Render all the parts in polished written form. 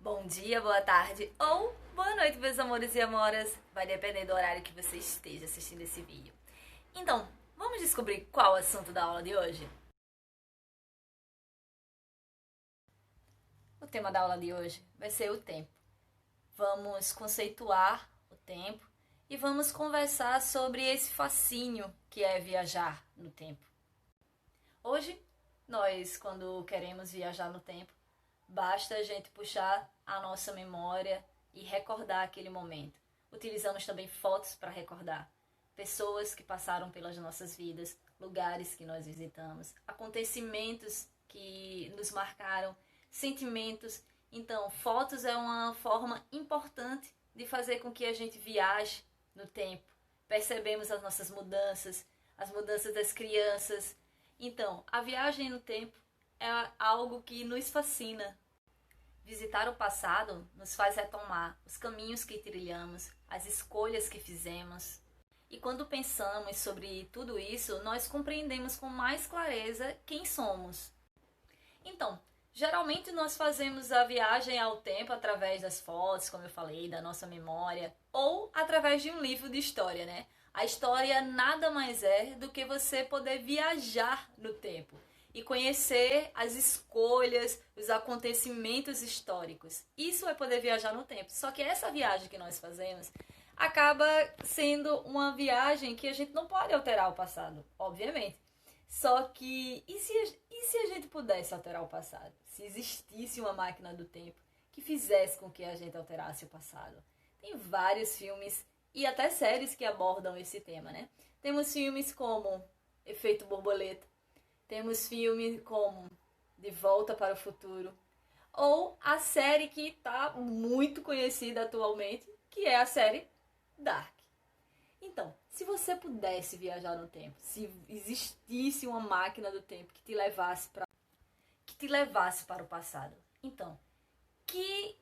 Bom dia, boa tarde ou boa noite, meus amores e amoras. Vai depender do horário que você esteja assistindo esse vídeo. Então, vamos descobrir qual é o assunto da aula de hoje? O tema da aula de hoje vai ser o tempo. Vamos conceituar o tempo e vamos conversar sobre esse fascínio que é viajar no tempo. Hoje, nós, quando queremos viajar no tempo, basta a gente puxar a nossa memória e recordar aquele momento. Utilizamos também fotos para recordar pessoas que passaram pelas nossas vidas, lugares que nós visitamos, acontecimentos que nos marcaram, sentimentos. Então, fotos é uma forma importante de fazer com que a gente viaje no tempo. Percebemos as mudanças das crianças. Então, a viagem no tempo é algo que nos fascina. Visitar o passado nos faz retomar os caminhos que trilhamos, as escolhas que fizemos. E quando pensamos sobre tudo isso, nós compreendemos com mais clareza quem somos. Então, geralmente nós fazemos a viagem ao tempo através das fotos, como eu falei, da nossa memória, ou através de um livro de história, né? A história nada mais é do que você poder viajar no tempo e conhecer as escolhas, os acontecimentos históricos. Isso é poder viajar no tempo. Só que essa viagem que nós fazemos acaba sendo uma viagem que a gente não pode alterar o passado, obviamente. Só que, e se a gente pudesse alterar o passado? Se existisse uma máquina do tempo que fizesse com que a gente alterasse o passado? Tem vários filmes e até séries que abordam esse tema, né? Temos filmes como Efeito Borboleta, temos filmes como De Volta para o Futuro, ou a série que está muito conhecida atualmente, que é a série Dark. Então, se você pudesse viajar no tempo, se existisse uma máquina do tempo que te levasse para o passado, então, que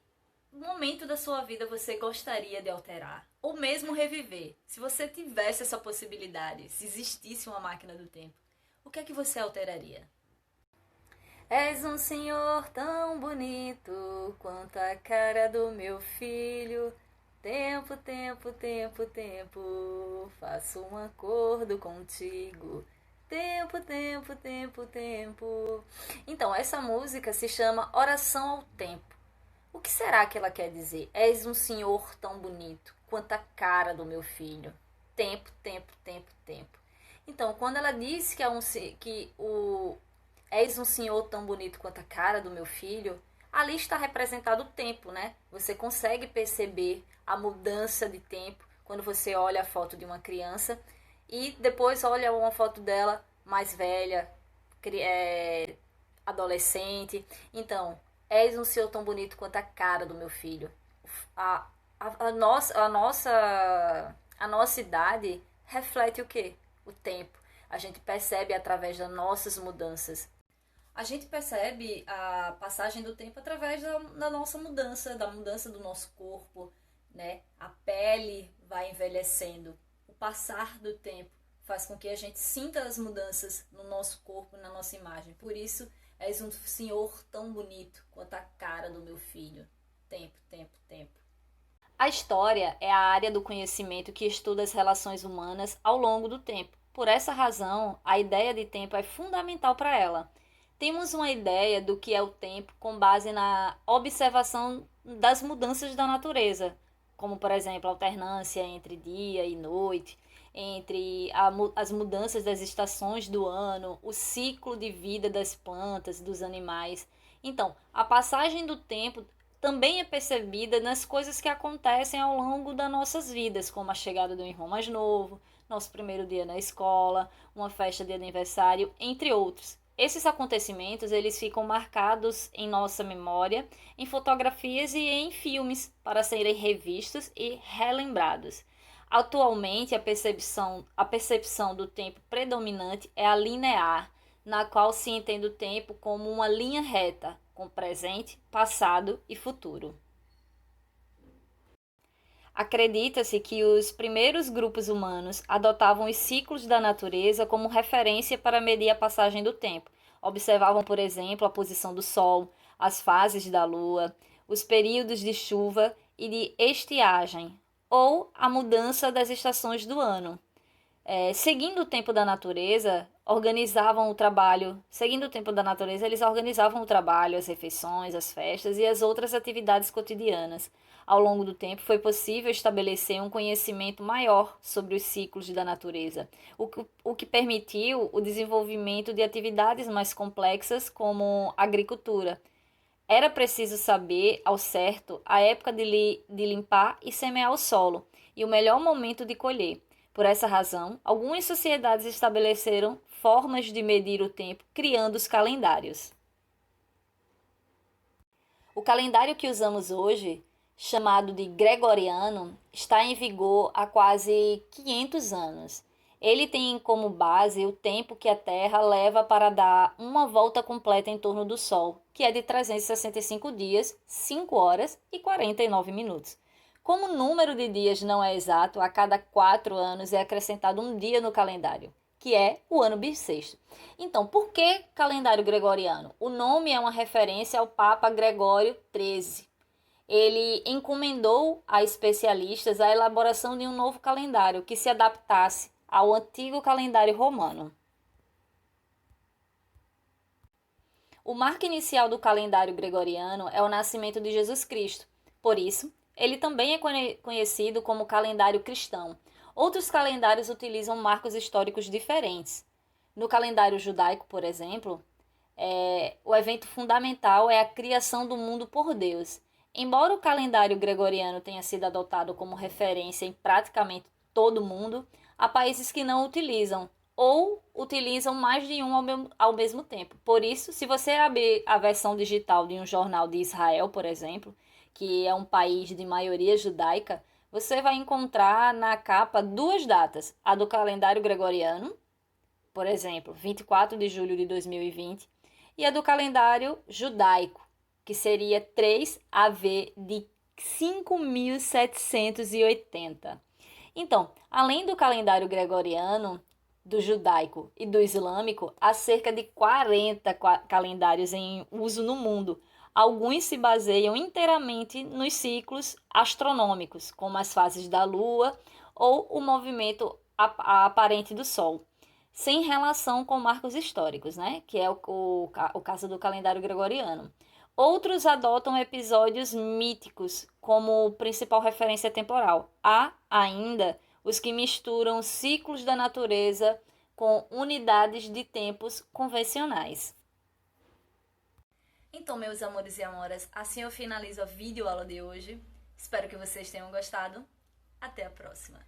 momento da sua vida você gostaria de alterar? Ou mesmo reviver? Se você tivesse essa possibilidade, se existisse uma máquina do tempo, o que é que você alteraria? És um senhor tão bonito quanto a cara do meu filho. Tempo, tempo, tempo, tempo, faço um acordo contigo. Tempo, tempo, tempo, tempo. Então, essa música se chama Oração ao Tempo. O que será que ela quer dizer? És um senhor tão bonito quanto a cara do meu filho. Tempo, tempo, tempo, tempo. Então, quando ela diz és um senhor tão bonito quanto a cara do meu filho, ali está representado o tempo, né? Você consegue perceber a mudança de tempo quando você olha a foto de uma criança e depois olha uma foto dela mais velha, adolescente. Então, és um senhor tão bonito quanto a cara do meu filho. A nossa idade reflete o quê? O tempo. A gente percebe através das nossas mudanças. A gente percebe a passagem do tempo através da nossa mudança, da mudança do nosso corpo, né? A pele vai envelhecendo. O passar do tempo faz com que a gente sinta as mudanças no nosso corpo, na nossa imagem. Por isso, és um senhor tão bonito quanto a cara do meu filho. Tempo, tempo, tempo. A história é a área do conhecimento que estuda as relações humanas ao longo do tempo. Por essa razão, a ideia de tempo é fundamental para ela. Temos uma ideia do que é o tempo com base na observação das mudanças da natureza, como, por exemplo, a alternância entre dia e noite, entre as mudanças das estações do ano, o ciclo de vida das plantas, dos animais. Então, a passagem do tempo também é percebida nas coisas que acontecem ao longo das nossas vidas, como a chegada do irmão mais novo, nosso primeiro dia na escola, uma festa de aniversário, entre outros. Esses acontecimentos, eles ficam marcados em nossa memória, em fotografias e em filmes, para serem revistos e relembrados. Atualmente, a percepção do tempo predominante é a linear, na qual se entende o tempo como uma linha reta, com presente, passado e futuro. Acredita-se que os primeiros grupos humanos adotavam os ciclos da natureza como referência para medir a passagem do tempo. Observavam, por exemplo, a posição do Sol, as fases da Lua, os períodos de chuva e de estiagem, ou a mudança das estações do ano. Seguindo o tempo da natureza, eles organizavam o trabalho, as refeições, as festas e as outras atividades cotidianas. Ao longo do tempo, foi possível estabelecer um conhecimento maior sobre os ciclos da natureza, o que permitiu o desenvolvimento de atividades mais complexas, como agricultura. Era preciso saber, ao certo, a época de limpar e semear o solo e o melhor momento de colher. Por essa razão, algumas sociedades estabeleceram formas de medir o tempo, criando os calendários. O calendário que usamos hoje, chamado de Gregoriano, está em vigor há quase 500 anos. Ele tem como base o tempo que a Terra leva para dar uma volta completa em torno do Sol, que é de 365 dias, 5 horas e 49 minutos. Como o número de dias não é exato, a cada 4 anos é acrescentado um dia no calendário, que é o ano bissexto. Então, por que calendário gregoriano? O nome é uma referência ao Papa Gregório XIII. Ele encomendou a especialistas a elaboração de um novo calendário que se adaptasse ao antigo calendário romano. O marco inicial do calendário gregoriano é o nascimento de Jesus Cristo. Por isso, ele também é conhecido como calendário cristão. Outros calendários utilizam marcos históricos diferentes. No calendário judaico, por exemplo, o evento fundamental é a criação do mundo por Deus. Embora o calendário gregoriano tenha sido adotado como referência em praticamente todo o mundo, há países que não utilizam ou utilizam mais de um ao mesmo tempo. Por isso, se você abrir a versão digital de um jornal de Israel, por exemplo, que é um país de maioria judaica, você vai encontrar na capa duas datas, a do calendário gregoriano, por exemplo, 24 de julho de 2020, e a do calendário judaico, que seria 3AV de 5780. Então, além do calendário gregoriano, do judaico e do islâmico, há cerca de 40 calendários em uso no mundo. Alguns se baseiam inteiramente nos ciclos astronômicos, como as fases da Lua ou o movimento aparente do Sol, sem relação com marcos históricos, né? Que é o caso do calendário gregoriano. Outros adotam episódios míticos como principal referência temporal. Há ainda os que misturam ciclos da natureza com unidades de tempos convencionais. Então, meus amores e amoras, assim eu finalizo a videoaula de hoje. Espero que vocês tenham gostado. Até a próxima!